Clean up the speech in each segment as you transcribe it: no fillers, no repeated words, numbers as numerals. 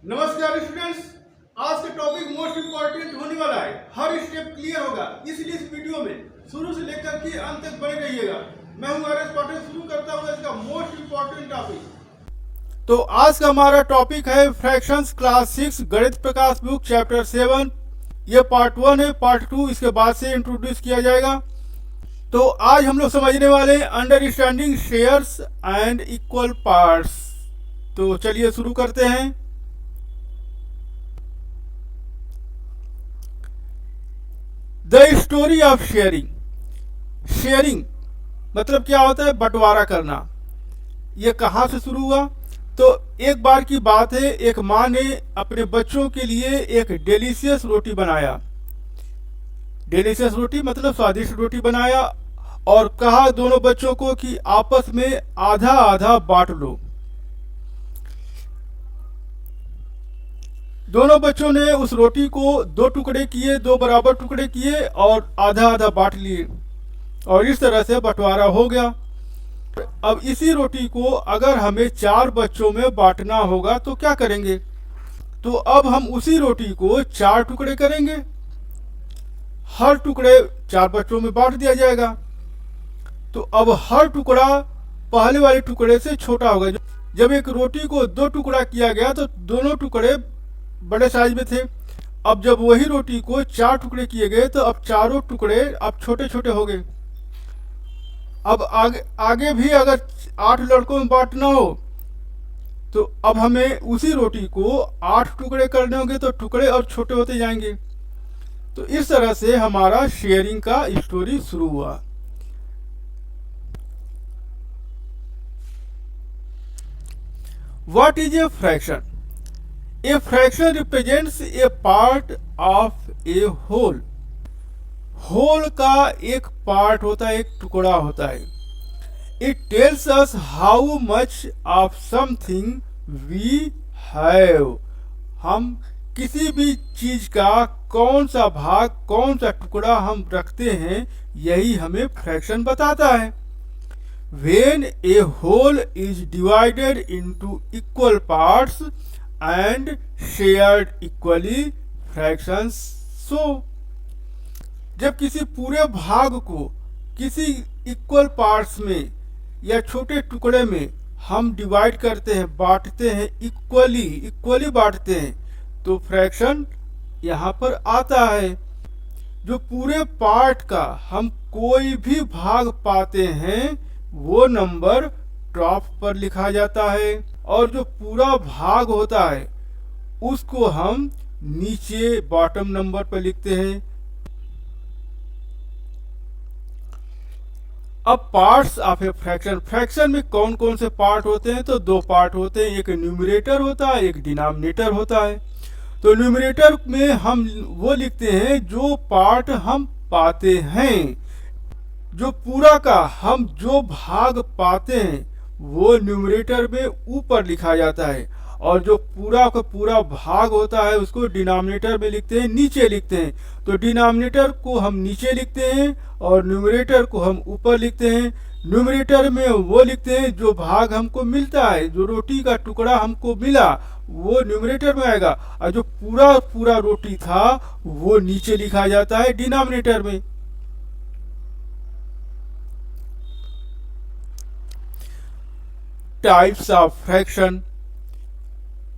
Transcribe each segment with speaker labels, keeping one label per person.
Speaker 1: नमस्कार स्टूडेंट्स। आज का टॉपिक मोस्ट इम्पोर्टेंट होने वाला है। हर स्टेप क्लियर होगा, इसलिए इस वीडियो में शुरू से लेकर के अंत तक बने रहिएगा। मैं हूं आर.एस. पाटिल। शुरू करता हूं इसका मोस्ट इम्पोर्टेंट टॉपिक। तो आज का हमारा टॉपिक है फ्रैक्शंस क्लास 6 गणित प्रकाश बुक चैप्टर 7। ये पार्ट 1 है। पार्ट 2 इसके बाद से इंट्रोड्यूस किया जाएगा। तो आज हम लोग समझने वाले हैं understanding shares and equal parts. तो चलिए शुरू करते हैं। The story of sharing. Sharing मतलब क्या होता है? बंटवारा करना। ये कहाँ से शुरू हुआ? तो एक बार की बात है, एक माँ ने अपने बच्चों के लिए एक डिलीशियस रोटी बनाया। डिलीशियस रोटी मतलब स्वादिष्ट रोटी बनाया और कहा दोनों बच्चों को कि आपस में आधा आधा बांट लो। दोनों बच्चों ने उस रोटी को दो टुकड़े किए, दो बराबर टुकड़े किए और आधा आधा बांट लिए और इस तरह से बंटवारा हो गया। अब इसी रोटी को अगर हमें 4 बच्चों में बांटना होगा तो क्या करेंगे? तो अब हम उसी रोटी को 4 टुकड़े करेंगे। हर टुकड़े 4 बच्चों में बांट दिया जाएगा। तो अब हर टुकड़ा पहले वाले टुकड़े से छोटा होगा। जब एक रोटी को 2 टुकड़ा किया गया तो दोनों टुकड़े बड़े साइज में थे। अब जब वही रोटी को 4 टुकड़े किए गए तो अब चारों टुकड़े अब छोटे छोटे हो गए। अब आगे भी अगर 8 लड़कों में बांटना हो तो अब हमें उसी रोटी को 8 टुकड़े करने होंगे, तो टुकड़े और छोटे होते जाएंगे। तो इस तरह से हमारा शेयरिंग का स्टोरी शुरू हुआ। What is a fraction? A fraction represents a part of a whole. Whole का एक पार्ट होता है, एक टुकड़ा होता है। It tells us how much of something we have. हम किसी भी चीज का कौन सा भाग, कौन सा टुकड़ा हम रखते हैं, यही हमें फ्रैक्शन बताता है। When a whole is divided into equal parts and shared equally, fractions show. जब किसी पूरे भाग को किसी इक्वल पार्ट्स में या छोटे टुकड़े में हम डिवाइड करते हैं, बांटते हैं, इक्वली बांटते हैं, तो फ्रैक्शन यहाँ पर आता है। जो पूरे पार्ट का हम कोई भी भाग पाते हैं वो नंबर टॉप पर लिखा जाता है और जो पूरा भाग होता है उसको हम नीचे बॉटम नंबर पर लिखते हैं। अब parts of a fraction. Fraction में कौन कौन से पार्ट होते हैं? तो 2 पार्ट होते हैं, एक न्यूमरेटर होता है, एक डिनोमिनेटर होता है। तो न्यूमरेटर में हम वो लिखते हैं जो पार्ट हम पाते हैं। जो पूरा का हम जो भाग पाते हैं वो न्यूमरेटर में ऊपर लिखा जाता है और जो पूरा का पूरा भाग होता है उसको डिनोमिनेटर में लिखते हैं, नीचे लिखते हैं। तो डिनोमिनेटर को हम नीचे लिखते हैं और न्यूमरेटर को हम ऊपर लिखते हैं। न्यूमरेटर में वो लिखते हैं जो भाग हमको मिलता है, जो रोटी का टुकड़ा हमको मिला वो न्यूमरेटर में आएगा और जो पूरा रोटी था वो नीचे लिखा जाता है डिनोमिनेटर में। Types of fraction.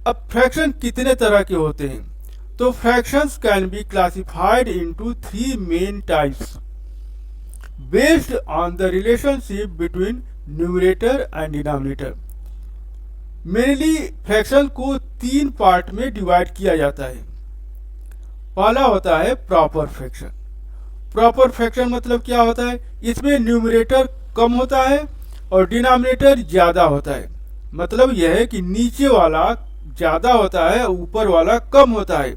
Speaker 1: अब फ्रैक्शन कितने तरह के होते हैं? तो fractions can be classified into 3 main types based on the relationship between numerator and denominator. Mainly fraction को 3 पार्ट में डिवाइड किया जाता है। पहला होता है प्रॉपर फ्रैक्शन। प्रॉपर फ्रैक्शन मतलब क्या होता है? इसमें न्यूमरेटर कम होता है और डिनोमिनेटर ज्यादा होता है। मतलब यह है कि नीचे वाला ज्यादा होता है, ऊपर वाला कम होता है।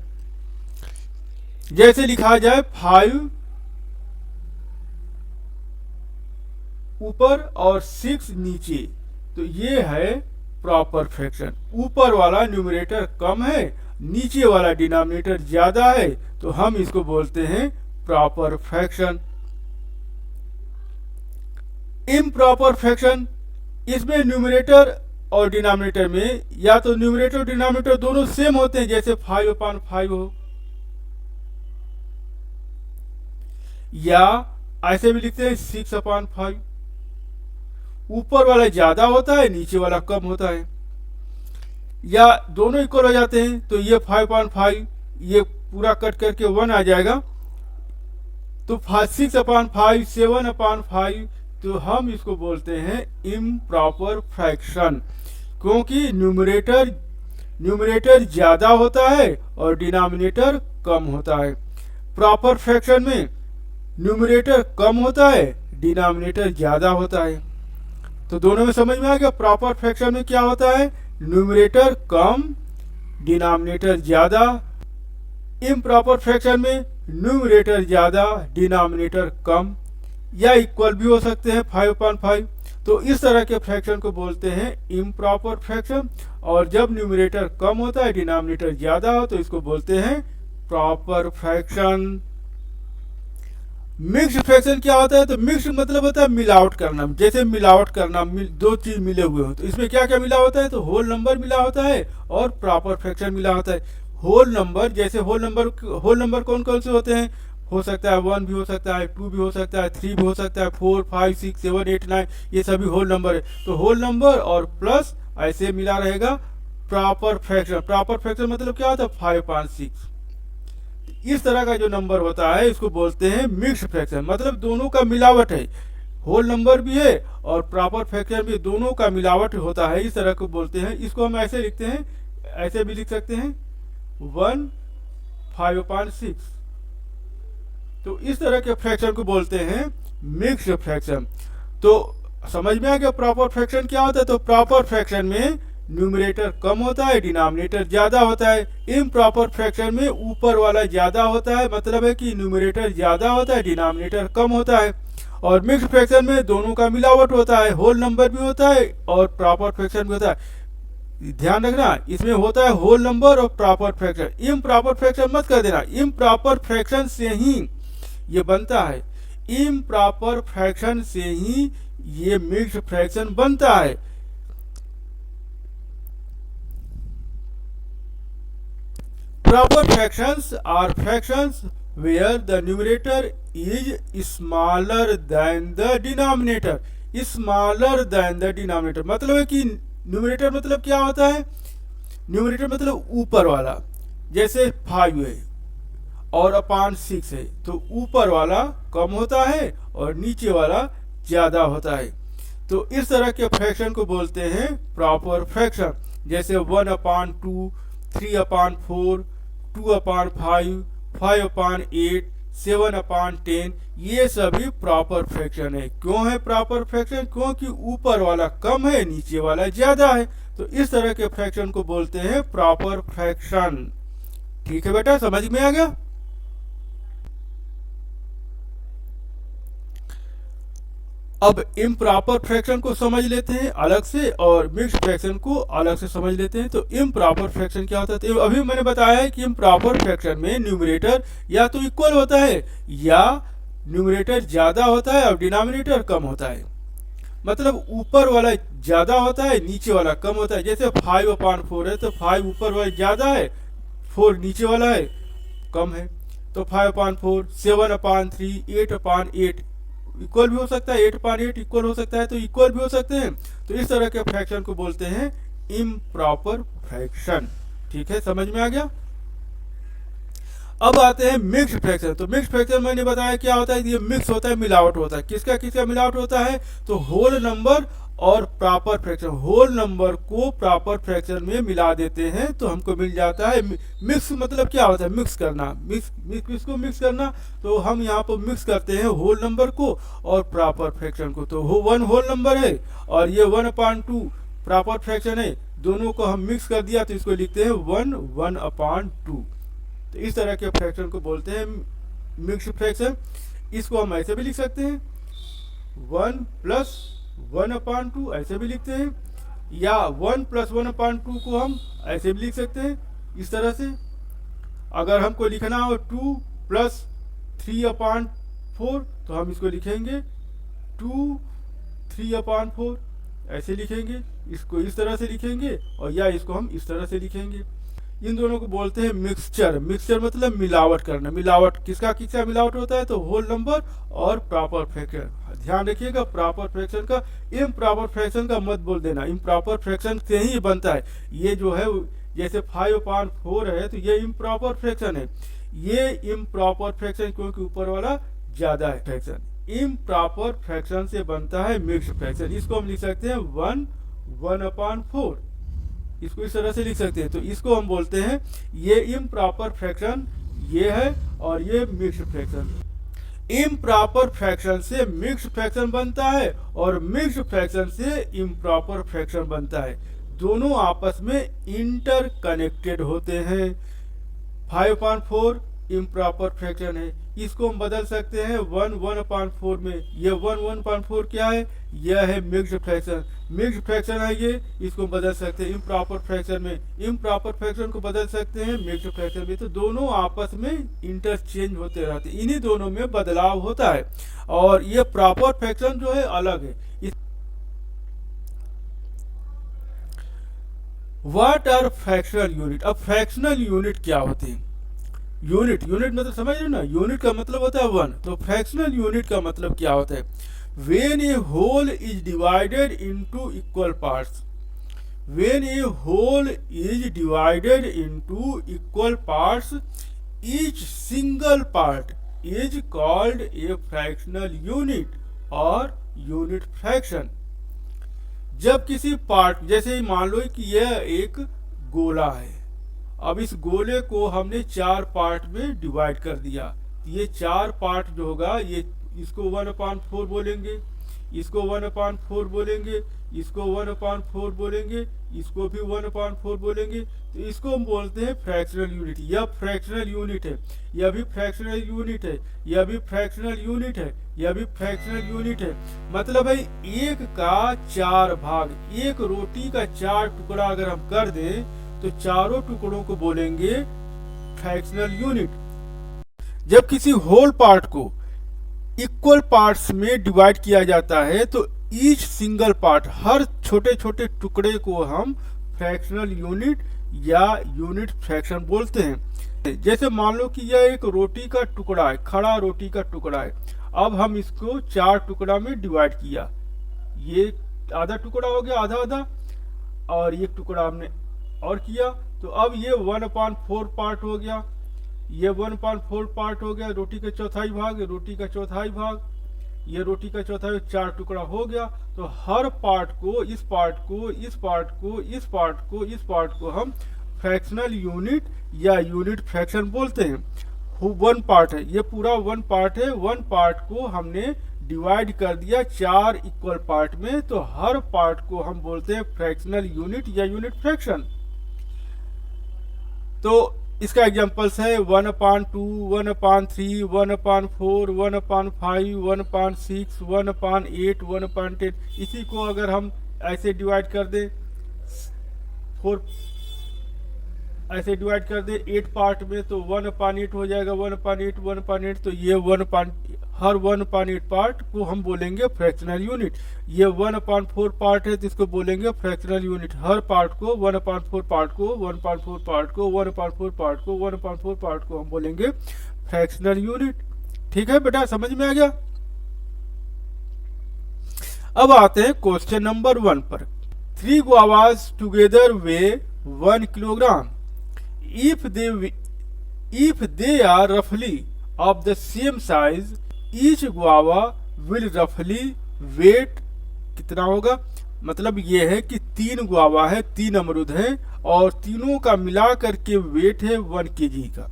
Speaker 1: जैसे लिखा जाए 5 ऊपर और 6 नीचे, तो ये है प्रॉपर फ्रैक्शन। ऊपर वाला न्यूमरेटर कम है, नीचे वाला डिनोमिनेटर ज्यादा है, तो हम इसको बोलते हैं प्रॉपर फ्रैक्शन। इम्प्रॉपर फ्रैक्शन, इसमें न्यूमरेटर और डिनोमिनेटर में या तो न्यूमरेटर और डिनोमिनेटर दोनों सेम होते हैं, जैसे 5/5 हो, या ऐसे भी लिखते हैं 6/5। ऊपर वाला ज्यादा होता है, नीचे वाला कम होता है, या दोनों इक्वल हो जाते हैं, तो ये 5/5 ये पूरा कट करके 1 आ जाएगा, तो 6/5 7/5, तो हम इसको बोलते हैं इम्प्रॉपर फ्रैक्शन, क्योंकि न्यूमरेटर ज्यादा होता है और डिनोमिनेटर कम होता है। प्रॉपर फ्रैक्शन में न्यूमरेटर कम होता है, डिनोमिनेटर ज्यादा होता है। तो दोनों में समझ में आ गया। प्रॉपर फ्रैक्शन में क्या होता है, न्यूमरेटर कम, डिनोमिनेटर ज्यादा। इम्प्रॉपर फ्रैक्शन में न्यूमरेटर ज्यादा, डिनोमिनेटर कम, या इक्वल भी हो सकते हैं 5/5। तो इस तरह के फ्रैक्शन को बोलते हैं इम्प्रॉपर फ्रैक्शन। और जब न्यूमरेटर कम होता है, डिनोमिनेटर ज्यादा हो, तो इसको बोलते हैं प्रॉपर फ्रैक्शन। मिक्स्ड फ्रैक्शन क्या होता है, तो मिक्स्ड मतलब होता है मिलावट करना। जैसे मिलावट करना, दो चीज मिले हुए हो, तो इसमें क्या क्या मिला होता है, तो होल नंबर मिला होता है और प्रॉपर फ्रैक्शन मिला होता है। होल नंबर, जैसे होल नंबर कौन कौन से होते हैं, हो सकता है 1 भी हो सकता है, 2 भी हो सकता है, 3 भी हो सकता है, 4 5 6 7 8 9, ये सभी होल नंबर है। तो होल नंबर और प्लस ऐसे मिला रहेगा प्रॉपर फ्रैक्शन। प्रॉपर फ्रैक्शन मतलब क्या होता है, 5/6। इस तरह का जो नंबर होता है इसको बोलते हैं मिक्स्ड फ्रैक्शन, मतलब दोनों का मिलावट है, होल नंबर भी है और प्रॉपर फ्रैक्शन भी, दोनों का मिलावट होता है, इस तरह को बोलते हैं। इसको हम ऐसे लिखते हैं, ऐसे भी लिख सकते हैं 1 5/6। तो इस तरह के फ्रैक्शन को बोलते हैं मिक्स्ड फ्रैक्शन। तो समझ में आ गया प्रॉपर फ्रैक्शन क्या होता है। तो प्रॉपर फ्रैक्शन में न्यूमरेटर कम होता है, डिनोमिनेटर ज्यादा होता है। इम्प्रॉपर फ्रैक्शन में ऊपर वाला ज्यादा होता है, मतलब है कि न्यूमरेटर ज्यादा होता है, डिनोमिनेटर कम होता है। और मिक्स्ड फ्रैक्शन में दोनों का मिलावट होता है, होल नंबर भी होता है और प्रॉपर फ्रैक्शन भी होता है। ध्यान रखना, इसमें होता है होल नंबर और प्रॉपर फ्रैक्शन। इम्प्रॉपर फ्रैक्शन मत कर देना, इम्प्रॉपर फ्रैक्शन से ही ये बनता है, इम्प्रॉपर फ्रैक्शन से ही ये मिक्स्ड फ्रैक्शन बनता है। Proper fractions are fractions where the numerator is smaller than the denominator. Smaller than the denominator मतलब है कि न्यूमरेटर मतलब क्या होता है, न्यूमरेटर मतलब ऊपर वाला, जैसे 5 है और अपान 6 है, तो ऊपर वाला कम होता है और नीचे वाला ज्यादा होता है। तो इस तरह के फ्रैक्शन को बोलते हैं प्रॉपर फ्रैक्शन, जैसे 1/2, 3/4, 2/5, 5/8, 7/10, ये सभी प्रॉपर फ्रैक्शन है। क्यों है प्रॉपर फ्रैक्शन, क्योंकि ऊपर वाला कम है, नीचे वाला ज्यादा है। तो इस तरह के फ्रैक्शन को बोलते हैं प्रॉपर फ्रैक्शन। ठीक है बेटा, समझ में आ गया। अब इम्प्रॉपर फ्रैक्शन को समझ लेते हैं अलग से और मिक्स्ड फ्रैक्शन को अलग से समझ लेते हैं। तो इम्प्रॉपर फ्रैक्शन क्या होता है, तो अभी मैंने बताया है कि इम्प्रॉपर फ्रैक्शन में न्यूमरेटर या तो इक्वल होता है या न्यूमरेटर ज्यादा होता है और डिनोमिनेटर कम होता है। मतलब ऊपर वाला ज्यादा होता है, नीचे वाला कम होता है। जैसे 5/4 है तो 5 ऊपर वाला ज्यादा है, 4 नीचे वाला है कम है, तो 5/4, 7/3, 8/8 इक्वल भी हो सकता है, 8/8 इक्वल हो सकता है, तो इक्वल भी हो सकते हैं। तो इस तरह के फ्रैक्शन को बोलते हैं इम्प्रॉपर फ्रैक्शन। ठीक है, समझ में आ गया। अब आते हैं मिक्स्ड फ्रैक्शन। तो मिक्स्ड फ्रैक्शन मैंने बताया क्या होता है, ये मिक्स होता है, मिलावट होता है। किसका किसका मिलावट होता है, तो होल नंबर और प्रॉपर फ्रैक्शन। होल नंबर को प्रॉपर फ्रैक्शन में मिला देते हैं तो हमको मिल जाता है मिक्स। मतलब क्या होता है, मिक्स करना। किसको मिक्स करना, तो हम यहाँ पर मिक्स करते हैं होल नंबर को और प्रॉपर फ्रैक्शन को। तो 1 होल नंबर है और ये 1/2 प्रॉपर फ्रैक्शन है, दोनों को हम मिक्स कर दिया तो इसको लिखते हैं 1/2। तो इस तरह के फ्रैक्शन को बोलते हैं मिक्स्ड फ्रैक्शन। इसको हम ऐसे भी लिख सकते हैं 1 + 1/2, ऐसे भी लिखते हैं, या 1 + 1/2 को हम ऐसे भी लिख सकते हैं इस तरह से। अगर हमको लिखना हो 2 + 3/4 तो हम इसको लिखेंगे 2 3/4। ऐसे लिखेंगे, इसको इस तरह से लिखेंगे, और या इसको हम इस तरह से लिखेंगे। इन दोनों को बोलते हैं मिक्सचर। मिक्सचर मतलब मिलावट करना। मिलावट किसका किसका मिलावट होता है, तो होल नंबर और प्रॉपर फ्रैक्शन। ध्यान रखिएगा, प्रॉपर फ्रैक्शन का इम्प्रॉपर फ्रैक्शन का मत बोल देना। इम्प्रॉपर फ्रैक्शन से ही बनता है। ये जो है जैसे 5/4 है तो ये इम्प्रॉपर फ्रैक्शन है। ये इम्प्रॉपर फ्रैक्शन क्योंकि ऊपर वाला ज्यादा है फ्रैक्शन। इम्प्रॉपर फ्रैक्शन से बनता है मिक्स्ड फ्रैक्शन। इसको हम लिख सकते हैं 1/4। इसको इस तरह से लिख सकते हैं। तो इसको हम बोलते हैं ये इम्प्रॉपर फ्रैक्शन ये है, और ये मिक्स्ड फ्रैक्शन। इम्प्रॉपर फ्रैक्शन से मिक्स्ड फ्रैक्शन बनता है, और मिक्स्ड फ्रैक्शन से इम्प्रॉपर फ्रैक्शन बनता है। दोनों आपस में इंटरकनेक्टेड होते हैं। 5/4 इम्प्रॉपर फ्रैक्शन है, इसको हम बदल सकते हैं 1/4 में। ये 1/4 क्या है, यह है मिक्स्ड फ्रैक्शन। मिक्स्ड फ्रैक्शन है ये, इसको बदल सकते हैं इम्प्रॉपर फ्रैक्शन में। इम्प्रॉपर फ्रैक्शन को बदल सकते हैं मिक्स्ड फ्रैक्शन में। तो दोनों आपस में इंटरचेंज होते रहते हैं, इन्हीं दोनों में बदलाव होता है। और ये प्रॉपर फ्रैक्शन जो है अलग है। What are fractional unit. अब फ्रैक्शनल यूनिट क्या होते हैं। यूनिट मतलब समझ रहे ना, यूनिट का मतलब होता है 1। तो फ्रैक्शनल यूनिट का मतलब क्या होता है, when a whole is divided into equal parts. When a whole is divided into equal parts, each single part is called a fractional unit और यूनिट फ्रैक्शन। जब किसी पार्ट, जैसे मान लो कि यह एक गोला है, अब इस गोले को हमने 4 पार्ट में डिवाइड कर दिया। ये 4 पार्ट जो होगा, ये इसको 1/4 बोलेंगे, इसको 1/4 बोलेंगे, इसको 1/4 बोलेंगे, इसको भी 1/4 बोलेंगे। तो इसको हम बोलते हैं फ्रैक्शनल यूनिट। यह फ्रैक्शनल यूनिट है, यह भी फ्रैक्शनल यूनिट है, यह भी फ्रैक्शनल यूनिट है, यह भी फ्रैक्शनल यूनिट है। मतलब है 1 का 4 भाग, एक रोटी का 4 टुकड़ा अगर हम कर दें तो चारों टुकड़ों को बोलेंगे फ्रैक्शनल यूनिट। जब किसी होल पार्ट को इक्वल पार्ट्स में डिवाइड किया जाता है तो ईच सिंगल पार्ट, हर छोटे छोटे टुकड़े को हम फ्रैक्शनल यूनिट या यूनिट फ्रैक्शन बोलते हैं। जैसे मान लो कि यह एक रोटी का टुकड़ा है, खड़ा रोटी का टुकड़ा है। अब हम इसको 4 टुकड़ा में डिवाइड किया, ये आधा टुकड़ा हो गया, आधा आधा, और एक टुकड़ा हमने और किया, तो अब ये 1/4 पार्ट हो गया, ये 1/4 पार्ट हो गया। रोटी का चौथाई भाग, रोटी का चौथाई भाग, ये रोटी का चौथाई, 4 टुकड़ा हो गया। तो हर पार्ट को, इस पार्ट को, इस पार्ट को, इस पार्ट को, इस पार्ट को हम फ्रैक्शनल यूनिट या यूनिट फ्रैक्शन बोलते हैं। 1 पार्ट है, ये पूरा 1 पार्ट है। 1 पार्ट को हमने डिवाइड कर दिया 4 इक्वल पार्ट में, तो हर पार्ट को हम बोलते हैं फ्रैक्शनल यूनिट या यूनिट फ्रैक्शन। तो इसका एग्जांपल्स है 1/2, 1/3, 1/4, 1/5, 1/6, 1/8, 1/10। इसी को अगर हम ऐसे डिवाइड कर दें 4, ऐसे डिवाइड कर दे 8 पार्ट में, तो 1/8 हो जाएगा। 1/8, 1/8, तो ये हर 1/8 पार्ट को हम बोलेंगे फ्रैक्शनल यूनिट। ये 1/4 पार्ट है तो इसको बोलेंगे फ्रैक्शनल यूनिट। हर पार्ट को 1/4 पार्ट को 1/4 पार्ट को 1/4 पार्ट को 1/4 पार्ट को हम बोलेंगे फ्रैक्शनल यूनिट। ठीक है बेटा, समझ में आ गया। अब आते हैं क्वेश्चन नंबर 1 पर। 3 guavas together weigh 1 kilogram. If they are roughly of the same size, each guava will roughly weight कितना होगा। मतलब ये है कि 3 गुआवा है, 3 अमरूद है, और तीनों का मिला करके वेट है 1 kg का।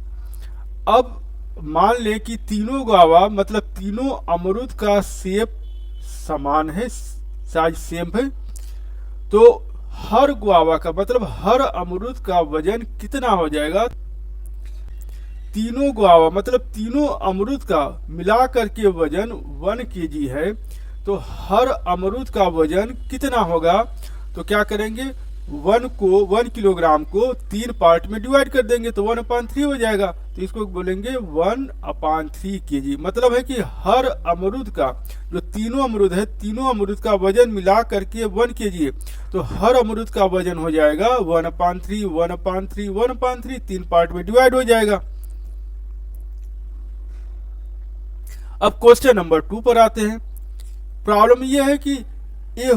Speaker 1: अब मान लें कि तीनों गुआवा मतलब तीनों अमरूद का शेप समान है, साइज सेम है, तो हर गुआवा का मतलब हर अमरूद का वजन कितना हो जाएगा। तीनों गुआवा मतलब तीनों अमरूद का मिला करके वजन 1 kg है, तो हर अमरूद का वजन कितना होगा। तो क्या करेंगे, 1 किलोग्राम को 3 पार्ट में डिवाइड कर देंगे तो 1/3 हो जाएगा। तो इसको बोलेंगे 1/3 kg। मतलब है कि हर अमरूद का, जो तीनों अमरूद है, तीनों अमरूद का वजन मिला करके 1 kg है, तो हर अमरूद का वजन हो जाएगा 1/3, 1/3, 1/3, 3 पार्ट में डिवाइड हो जाएगा। अब क्वेश्चन नंबर 2 पर आते हैं। प्रॉब्लम यह है कि a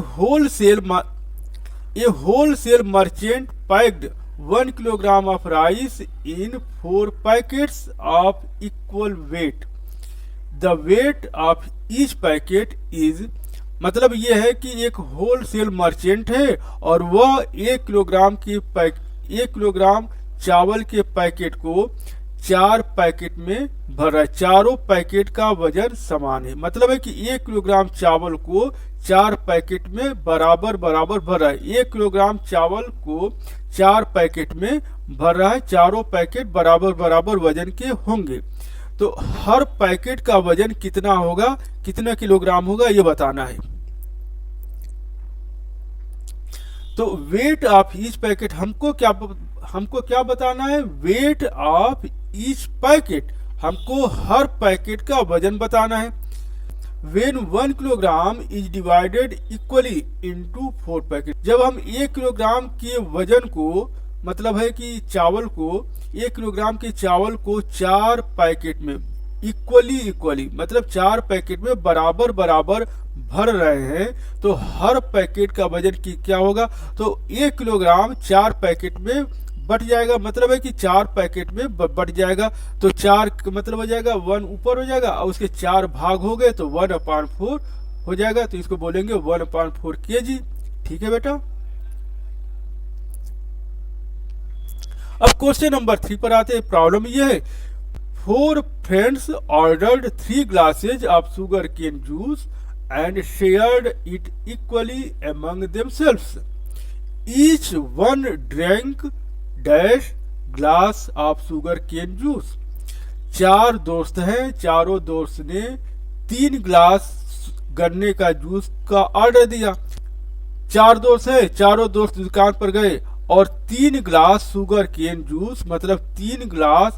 Speaker 1: wholesale merchant packed 1 kilogram of rice in 4 packets of equal weight. The weight of each packet is, मतलब यह है कि एक होलसेल मर्चेंट है और वह 1 किलोग्राम चावल के पैकेट को 4 पैकेट में भर रहा है। चारों पैकेट का वजन समान है। मतलब है कि 1 किलोग्राम चावल को 4 पैकेट में बराबर बराबर भर रहा है। 1 किलोग्राम चावल को 4 पैकेट में भर रहा है। चारों पैकेट बराबर बराबर वजन के होंगे। तो हर पैकेट का वजन कितना होगा, कितना किलोग्राम होगा, ये बताना है। तो वेट ऑफ ईच पैकेट हमको क्या बताना है? वेट ऑफ ईच पैकेट, हमको हर पैकेट का वजन बताना है। When 1 kilogram is divided equally into 4 packet, जब हम 1 किलोग्राम के वजन को, मतलब है कि चावल को, 1 किलोग्राम के चावल को 4 पैकेट में इक्वली मतलब 4 पैकेट में बराबर बराबर भर रहे हैं, तो हर पैकेट का वजन क्या होगा? तो 1 किलोग्राम 4 पैकेट में बट जाएगा। मतलब है कि 4 पैकेट में बट जाएगा। तो 4 मतलब हो जाएगा 1 ऊपर हो जाएगा और उसके 4 भाग हो गए तो 1/4 हो जाएगा। तो इसको बोलेंगे 1/4 kg। ठीक है बेटा। अब क्वेश्चन नंबर 3 पर आते हैं। प्रॉब्लम यह है, 4 friends ordered 3 glasses of sugar cane juice and shared it equally among themselves. Each one drank dash glass of sugar cane juice. 4 दोस्त हैं, चारों दोस्त ने 3 ग्लास गन्ने का जूस का ऑर्डर दिया। 4 दोस्त है, चारों दोस्त दुकान पर गए और 3 ग्लास शुगर केन जूस, मतलब 3 ग्लास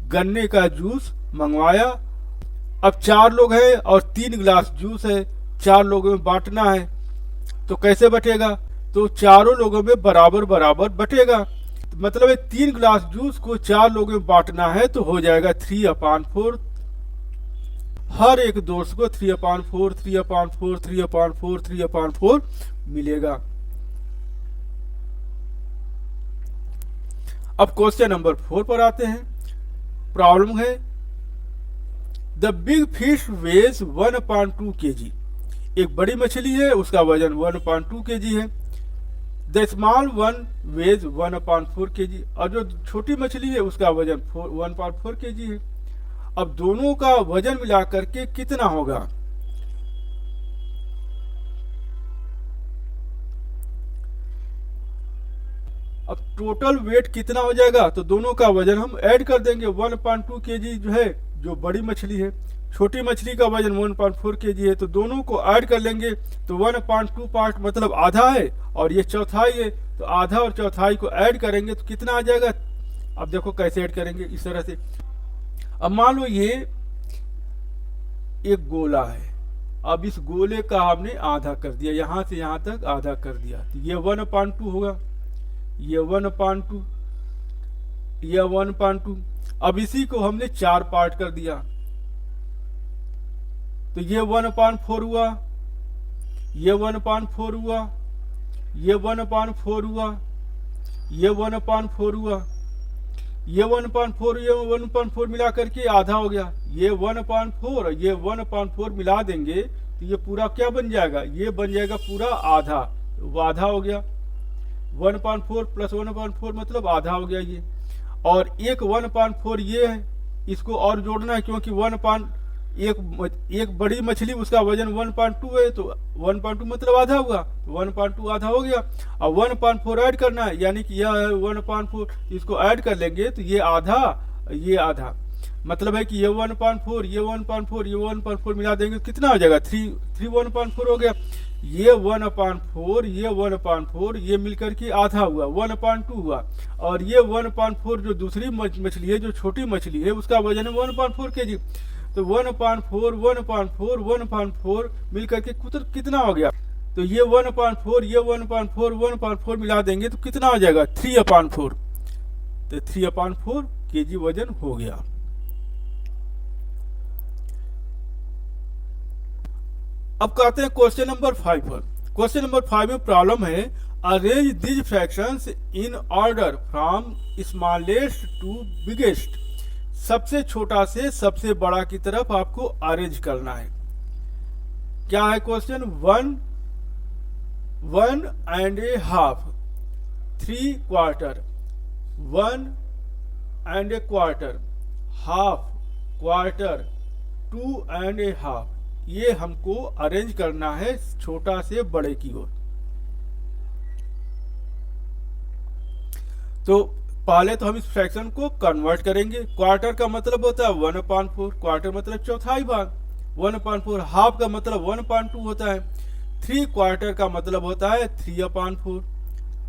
Speaker 1: गन्ने का जूस मंगवाया। अब 4 लोग हैं और 3 ग्लास जूस है, 4 लोगों में बांटना है। तो कैसे बटेगा? तो चारों लोगों में बराबर बराबर बटेगा। मतलब 3 ग्लास जूस को 4 लोगों में बांटना है तो हो जाएगा 3/4। हर एक दोस्त को 3/4, 3/4, 3/4, 3/4 मिलेगा। अब क्वेश्चन नंबर 4 पर आते हैं। प्रॉब्लम है, the big fish weighs 1/2 kg। एक बड़ी मछली है, उसका वजन 1/2 kg है। The small one weighs 1/4 kg। और जो छोटी मछली है उसका वजन 1/4 kg है। अब दोनों का वजन मिला करके कितना होगा? अब टोटल वेट कितना हो जाएगा? तो दोनों का वजन हम ऐड कर देंगे। 1/2 kg जो है, जो बड़ी मछली है, छोटी मछली का वजन 1/4 kg है, तो दोनों को ऐड कर लेंगे। तो 1/2 पार्ट मतलब आधा है और ये चौथाई है, तो आधा और चौथाई को ऐड करेंगे तो कितना आ जाएगा? अब देखो कैसे ऐड करेंगे, इस तरह से। अब मान लो ये एक गोला है। अब इस गोले का हमने आधा कर दिया, यहां से यहां तक आधा कर दिया, तो ये 1/2 होगा। ये 1/2, ये 1/2। अब इसी को हमने 4 पार्ट कर दिया, तो ये 1/4 हुआ, ये 1/4 हुआ, ये 1/4 हुआ, ये 1/4 हुआ, ये 1/4, ये 1/4 मिला करके आधा हो गया। ये 1/4, ये 1/4 मिला देंगे तो ये पूरा क्या बन जाएगा? ये बन जाएगा पूरा आधा। वो आधा हो गया। 1/4 प्लस 1/4 मतलब आधा हो गया ये। और एक 1/4 ये है, इसको और जोड़ना है क्योंकि एक बड़ी मछली, उसका वजन 1/2 है, तो 1/2 मतलब आधा हुआ, 1/2 आधा हो गया। अब 1/4 ऐड करना है, यानी कि यह है 1/4, इसको ऐड कर लेंगे तो ये आधा, ये आधा। मतलब है कि ये 1/4, ये 1/4, ये 1/4 मिला देंगे तो कितना हो जाएगा? 3 1/4 हो गया। ये 1/4, ये 1/4, ये मिलकर के आधा हुआ, 1/2 हुआ। और ये 1/4 जो दूसरी मछली है, जो छोटी मछली है, उसका वजन है 1/4 kg। तो 1/4, 1/4, 1/4 मिलकर के कितना हो गया? तो ये 1/4, ये 1/4, 1/4 मिला देंगे तो कितना हो जाएगा? 3/4। तो 3/4 kg वजन हो गया। अब कहते हैं क्वेश्चन नंबर 5 पर। क्वेश्चन नंबर 5 में प्रॉब्लम है, arrange this fractions in order from smallest to biggest. सबसे छोटा से सबसे बड़ा की तरफ आपको अरेंज करना है। क्या है क्वेश्चन? 1 1.5, 3/4, 1.25, half, quarter, 2.5। ये हमको अरेंज करना है छोटा से बड़े की ओर। तो पहले तो हम इस फ्रैक्शन को कन्वर्ट करेंगे। क्वार्टर का मतलब होता है 1/4, क्वार्टर मतलब चौथाई भाग, 1/4। हाफ का मतलब 1/2 होता है। 3/4 का मतलब होता है 3/4,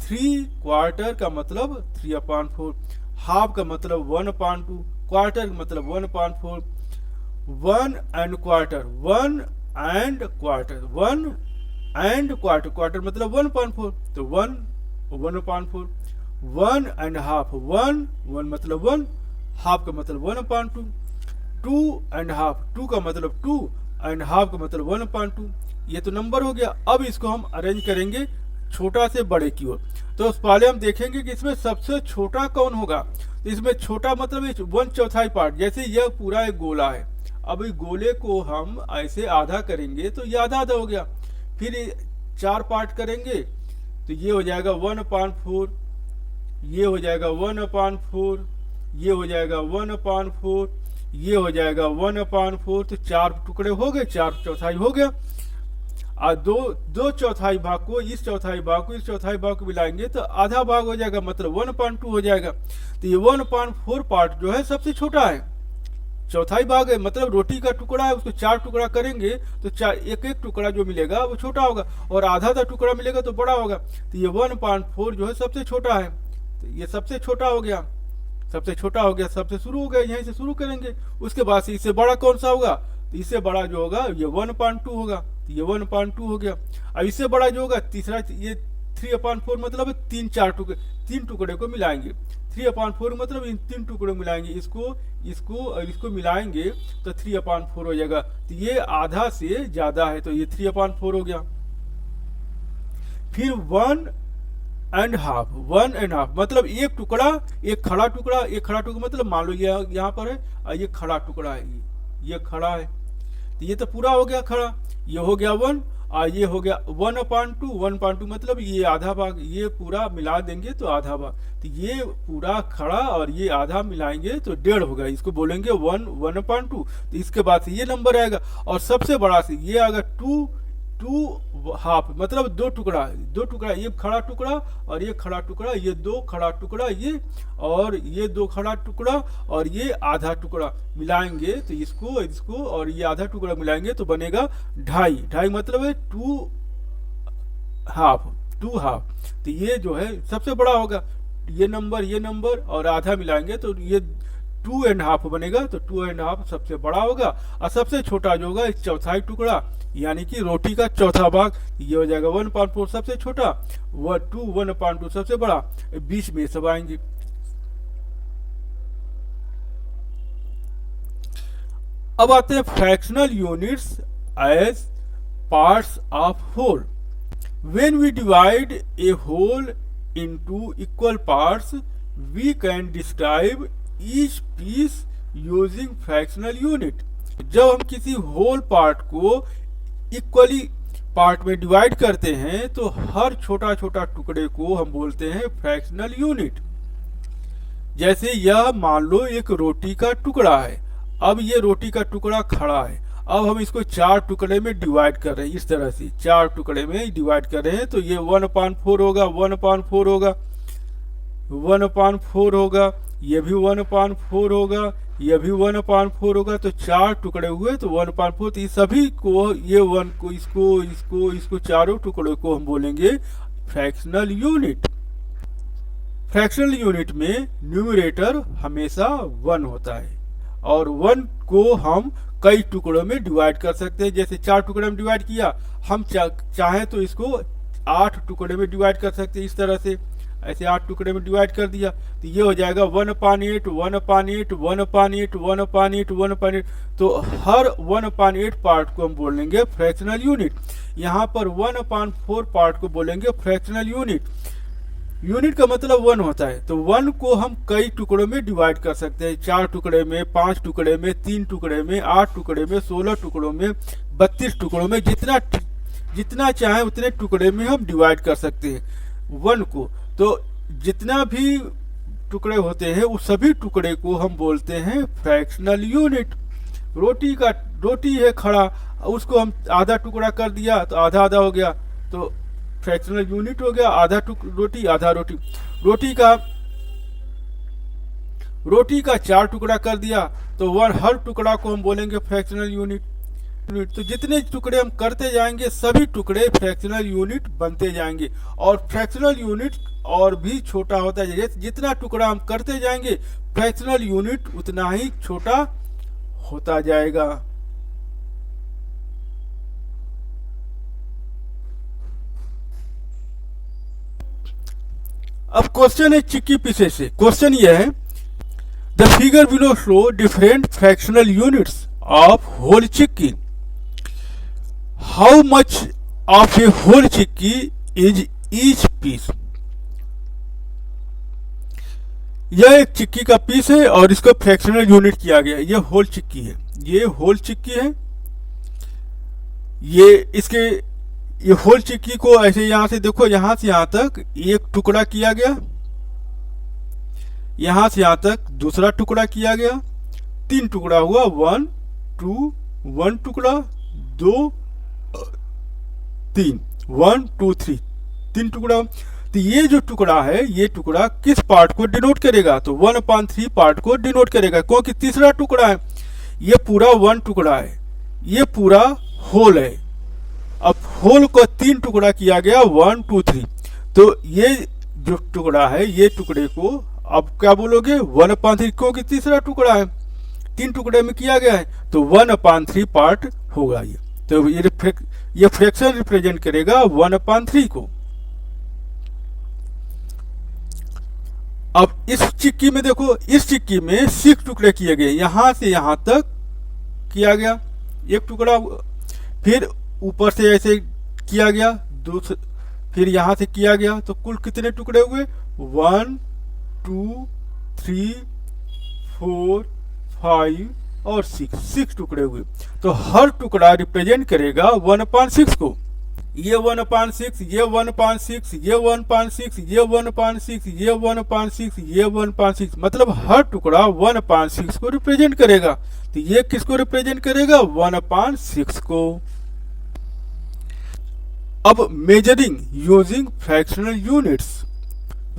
Speaker 1: 3/4 का मतलब 3/4। हाफ का मतलब 1/2, क्वार्टर का मतलब 1/4। 1.25, 1.25, 1.25, क्वार्टर मतलब 1/4, तो 1/4। 1.5, 1 मतलब 1, हाफ का मतलब 1/2। 2.5, 2 का मतलब 2, एंड हाफ का मतलब 1/2। ये तो नंबर हो गया। अब इसको हम अरेंज करेंगे छोटा से बड़े की ओर। तो पहले हम देखेंगे कि इसमें सबसे छोटा कौन होगा। तो इसमें छोटा मतलब 1/4 पार्ट। जैसे यह पूरा एक गोला है, अब इस गोले को हम ऐसे आधा करेंगे तो ये आधा आधा हो गया। फिर 4 पार्ट करेंगे तो ये हो जाएगा 1/4, ये हो जाएगा 1/4, ये हो जाएगा 1/4, ये हो जाएगा 1/4। तो 4 टुकड़े हो गए, 4/4 हो गया। और दो चौथाई भाग को इस चौथाई भाग को इस चौथाई भाग को मिलाएंगे तो आधा भाग हो जाएगा, मतलब 1/2 हो जाएगा। तो ये 1/4 पार्ट जो है सबसे छोटा है। चौथाई भाग है, मतलब रोटी का टुकड़ा है, उसको 4 टुकड़ा करेंगे तो एक एक टुकड़ा जो मिलेगा वो छोटा होगा, और आधा टुकड़ा मिलेगा तो बड़ा होगा। तो ये 1/4 जो है सबसे छोटा है। तो ये सबसे छोटा हो गया, सबसे छोटा हो गया, सबसे शुरू हो गया, यहीं से शुरू करेंगे। उसके बाद से इससे बड़ा कौन सा होगा? तो इससे बड़ा जो होगा ये 1/2 होगा। तो ये 1/2 हो गया। अब इससे बड़ा जो होगा तीसरा, ये 3/4 मतलब 3 टुकड़े को मिलाएंगे। 3/4 मतलब इन 3 टुकड़ों मिलाएंगे, इसको और इसको मिलाएंगे तो 3/4 हो जाएगा। तो ये आधा से ज्यादा है, तो ये 3/4 हो गया। फिर 1.5, 1.5 मतलब एक टुकड़ा, एक खड़ा टुकड़ा, एक खड़ा टुकड़ा मतलब मान लो ये यहाँ पर है और ये खड़ा टुकड़ा है, ये खड़ा है। तो ये तो पूरा हो गया खड़ा, ये हो गया 1 और ये हो गया 1/2। 1/2 मतलब ये आधा भाग, ये पूरा मिला देंगे तो आधा भाग। तो ये पूरा खड़ा और ये आधा मिलाएंगे तो 1.5 होगा, इसको बोलेंगे 1/2। तो इसके बाद से ये नंबर आएगा। और सबसे बड़ा से ये आएगा 2 हाफ मतलब 2 टुकड़ा, ये खड़ा टुकड़ा और ये खड़ा टुकड़ा, ये 2 खड़ा टुकड़ा, ये और ये 2 खड़ा टुकड़ा और ये आधा टुकड़ा मिलाएंगे तो इसको और ये आधा टुकड़ा मिलाएंगे तो बनेगा 2.5 मतलब है 2 हाफ। तो ये जो है सबसे बड़ा होगा। ये नंबर और आधा मिलाएंगे तो ये 2.5 बनेगा। तो 2.5 सबसे बड़ा होगा। और सबसे छोटा जो होगा इस चौथाई टुकड़ा यानी कि रोटी का चौथा भाग, ये हो जाएगा 1/4 सबसे छोटा, 1/2 सबसे बड़ा, बीच में सब आएंगे। अब आते हैं fractional units as parts of whole. When we divide a whole into equal parts we can describe each piece using fractional unit. जब हम किसी होल पार्ट को इक्वली पार्ट में डिवाइड करते हैं तो हर छोटा छोटा टुकड़े को हम बोलते हैं फ्रैक्शनल यूनिट। जैसे यह मान लो एक रोटी का टुकड़ा है। अब ये रोटी का टुकड़ा खड़ा है, अब हम इसको 4 टुकड़े में डिवाइड कर रहे हैं। इस तरह से 4 टुकड़े में डिवाइड कर रहे हैं तो ये 1/4 होगा, 1/4 होगा, 1/4 होगा, ये भी 1/4 होगा, ये भी 1/4 होगा, तो 4 टुकड़े हुए तो 1/4। तो ये सभी को, ये 1 को, इसको चारों टुकड़ों को हम बोलेंगे फ्रैक्शनल यूनिट। फ्रैक्शनल यूनिट में न्यूमरेटर हमेशा 1 होता है, और 1 को हम कई टुकड़ों में डिवाइड कर सकते हैं। जैसे 4 टुकड़े में डिवाइड किया, हम चाहें तो इसको 8 टुकड़े में डिवाइड कर सकते हैं। इस तरह से ऐसे 8 टुकड़े में डिवाइड कर दिया तो ये हो जाएगा 1/8, 1/8, 1/8, 1/8, 1/8। तो हर 1/8 पार्ट को हम बोलेंगे फ्रैक्शनल यूनिट। यहाँ पर 1/4 पार्ट को बोलेंगे फ्रैक्शनल यूनिट। यूनिट का मतलब 1 होता है, तो 1 को हम कई टुकड़ों में डिवाइड कर सकते हैं। 4 टुकड़े में, 5 टुकड़े में, 3 टुकड़े में, 8 टुकड़े में, 16 टुकड़ों में, 32 टुकड़ों में, जितना चाहे उतने टुकड़े में हम डिवाइड कर सकते हैं 1 को। तो जितना भी टुकड़े होते हैं उस सभी टुकड़े को हम बोलते हैं फ्रैक्शनल यूनिट। रोटी है खड़ा, उसको हम आधा टुकड़ा कर दिया तो आधा आधा हो गया, तो फ्रैक्शनल यूनिट हो गया। आधा रोटी, आधा रोटी। रोटी का 4 टुकड़ा कर दिया तो हर टुकड़ा को हम बोलेंगे फ्रैक्शनल यूनिट। तो जितने टुकड़े हम करते जाएंगे सभी टुकड़े फ्रैक्शनल यूनिट बनते जाएंगे, और फ्रैक्शनल यूनिट और भी छोटा होता है। जितना टुकड़ा हम करते जाएंगे फ्रैक्शनल यूनिट उतना ही छोटा होता जाएगा। अब क्वेश्चन है चिक्की पीसे से। क्वेश्चन यह है, the figure below show different fractional units of whole chikki. How much of a whole chikki is each piece. यह एक चिक्की का पीस है और इसको फ्रैक्शनल यूनिट किया गया है। यह होल चिक्की है, ये होल चिक्की है। ये होल चिक्की को ऐसे यहां से देखो, यहां से यहां तक एक टुकड़ा किया गया, यहां से यहां तक दूसरा टुकड़ा किया गया, 3 टुकड़ा हुआ, 1 2 1 टुकड़ा, 2 3, 1 2 3 टुकड़ा। तो ये जो टुकड़ा है, ये टुकड़ा किस पार्ट को डिनोट करेगा? तो 1/3 पार्ट को डिनोट करेगा, क्योंकि तीसरा टुकड़ा है। ये पूरा 1 टुकड़ा है, ये पूरा होल है। अब होल को 3 टुकड़ा किया गया, 1 2 3। तो ये जो टुकड़ा है, ये टुकड़े को अब क्या बोलोगे? 1/3, क्योंकि तीसरा टुकड़ा है, 3 टुकड़े में किया गया है, तो 1/3 पार्ट होगा ये। तो ये फ्रैक्शन रिप्रेजेंट करेगा 1/3 को। अब इस चिक्की में देखो, इस चिक्की में 6 टुकड़े किए गए, यहां से यहां तक किया गया एक टुकड़ा, फिर ऊपर से ऐसे किया गया, फिर यहां से किया गया, तो कुल कितने टुकड़े हुए? 1 2 3 4 5 और 6 टुकड़े हुए। तो हर टुकड़ा रिप्रेजेंट करेगा 1/6 को। ये 1/6, ये 1/6, ये 1/6, ये 1/6, ये 1/6, ये 1/6, मतलब हर टुकड़ा 1/6 को रिप्रेजेंट करेगा। तो ये किसको रिप्रेजेंट करेगा? 1/6 को। अब measuring using fractional units,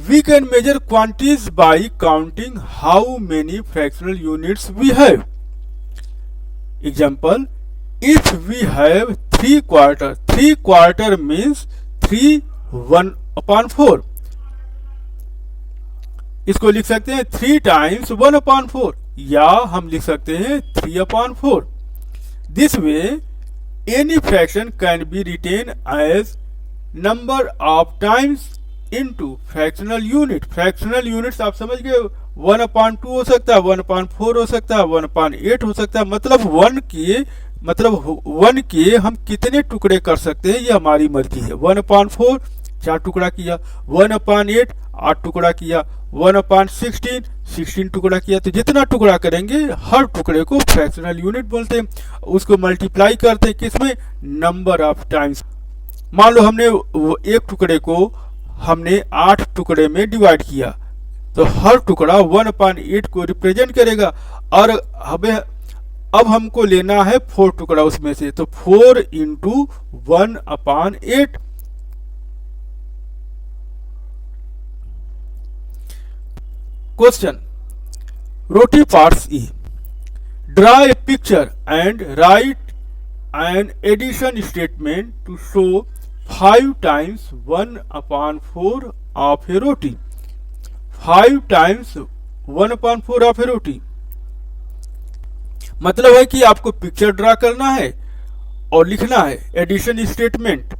Speaker 1: we can measure quantities by counting how many fractional units we have. Example, if we have 3/4, 3/4 means 3 1/4। इसको लिख सकते हैं 3 times 1/4, या हम लिख सकते हैं 3/4। This way any fraction can be written as number of times into fractional unit। Fractional units आप समझ गए, 1/2 हो सकता है, 1/4 हो सकता है, 1/8 हो सकता है। मतलब 1 के हम कितने टुकड़े कर सकते हैं ये हमारी मर्जी है। 1/4 4 टुकड़ा किया, 1/8 8 टुकड़ा किया, 1/16 16 टुकड़ा किया। तो जितना टुकड़ा करेंगे हर टुकड़े को फ्रैक्शनल यूनिट बोलते हैं। उसको मल्टीप्लाई करते हैं किसमें? Number of times. मान लो हमने एक टुकड़े को हमने 8 टुकड़े में डिवाइड किया, तो हर टुकड़ा 1/8 को रिप्रेजेंट करेगा। और अब हमको लेना है 4 टुकड़ा उसमें से, तो 4 × 1/8। Question, roti parts E. Draw a picture and write an addition statement to show 5 times 1/4 of a roti. 5 times 1/4 of a roti मतलब है कि आपको पिक्चर ड्रा करना है और लिखना है एडिशन स्टेटमेंट।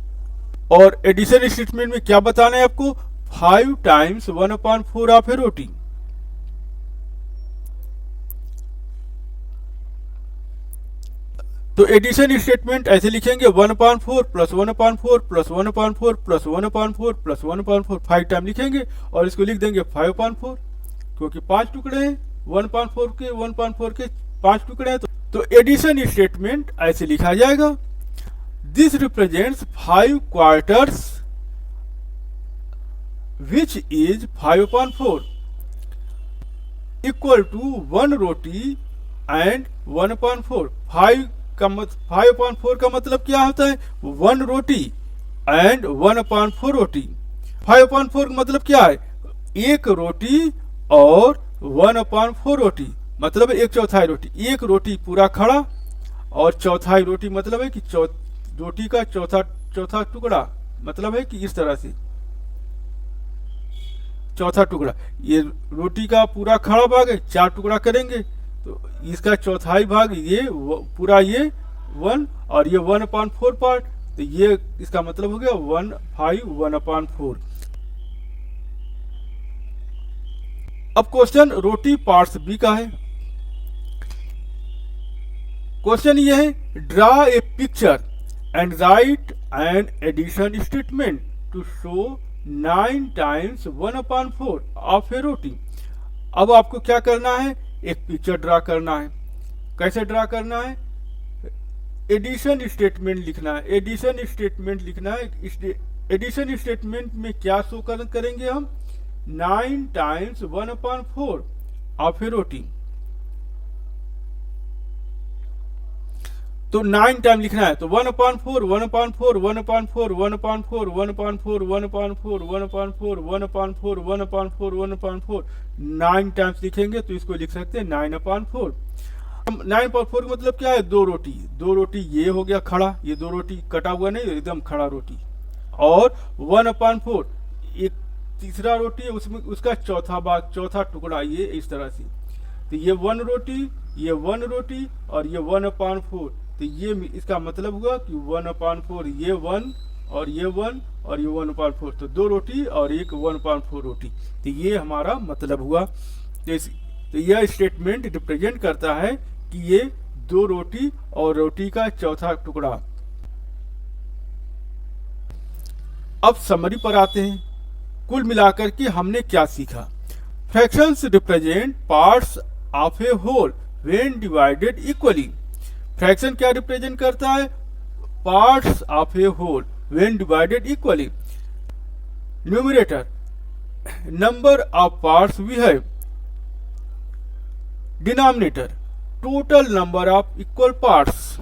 Speaker 1: और एडिशन स्टेटमेंट में क्या बताना है आपको? 5 टाइम्स 1/4 ऑफ ए रोटी। तो एडिशन स्टेटमेंट ऐसे लिखेंगे 1/4 plus 1/4 plus 1/4 plus 1/4 plus 1/4 5 time लिखेंगे और इसको लिख देंगे 5/4 क्योंकि 5 टुकड़े हैं 1/4 के 5 टुकड़े हैं। तो एडिशन स्टेटमेंट ऐसे लिखा जाएगा। This represents 5 quarters which is 5/4 equal to 1 roti and 1/4। 5/4 का मतलब क्या होता है? 1 रोटी एंड 1/4 रोटी। 5/4 का मतलब क्या है? 1 रोटी और 1/4 रोटी मतलब 1/4 रोटी। 1 रोटी पूरा खड़ा और 1/4 रोटी मतलब है कि रोटी का चौथा टुकड़ा मतलब है कि इस तरह से चौथा टुकड़ा। ये रोटी का पूरा खड़ा भाग है, 4 टुकड़ा करेंगे तो इसका चौथाई भाग ये पूरा ये 1 और ये 1/4 पार्ट, तो ये इसका मतलब हो गया 1/4। अब क्वेश्चन रोटी पार्ट्स बी का है। क्वेश्चन ये है draw a picture and write an addition statement to show 9 times 1/4 of a roti. अब आपको क्या करना है? एक पिक्चर ड्रा करना है। कैसे ड्रा करना है? एडिशन स्टेटमेंट लिखना है। एडिशन स्टेटमेंट लिखना है। एडिशन स्टेटमेंट में क्या शो करेंगे हम? 9 टाइम्स 1/4 ऑफ ए रोटी। तो 9 टाइम लिखना है तो 1/4 1/4 1/4 1/4 1/4 1/4 1/4 1/4 1/4 1/4 9 टाइम्स लिखेंगे तो इसको लिख सकते हैं 9/4। 9/4 का मतलब क्या है? 2 रोटी। 2 रोटी ये हो गया खड़ा, ये 2 रोटी कटा हुआ नहीं, एकदम खड़ा रोटी। और 1/4 एक तीसरा रोटी है, उसमें उसका चौथा भाग, चौथा टुकड़ा ये इस तरह से। तो ये 1 रोटी, ये 1 रोटी और ये 1/4। तो ये इसका मतलब हुआ कि 1/4 ये 1 और ये 1 और ये 1/4। तो 2 रोटी और एक 1/4 रोटी। तो ये हमारा मतलब हुआ। तो यह स्टेटमेंट रिप्रेजेंट करता है कि ये 2 रोटी और रोटी का चौथा टुकड़ा। अब समरी पर आते हैं। कुल मिलाकर के हमने क्या सीखा? Fractions represent parts of a whole when divided equally. Fraction क्या रिप्रेजेंट करता है? Parts of a whole when divided equally. Numerator number of parts we have. Denominator total number of equal parts.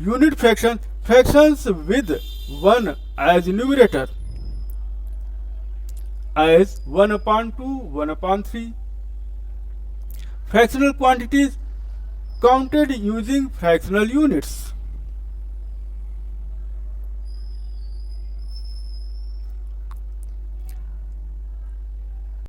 Speaker 1: Unit fraction fractions with 1 as numerator as 1/2 1/3. Fractional quantities counted using fractional units.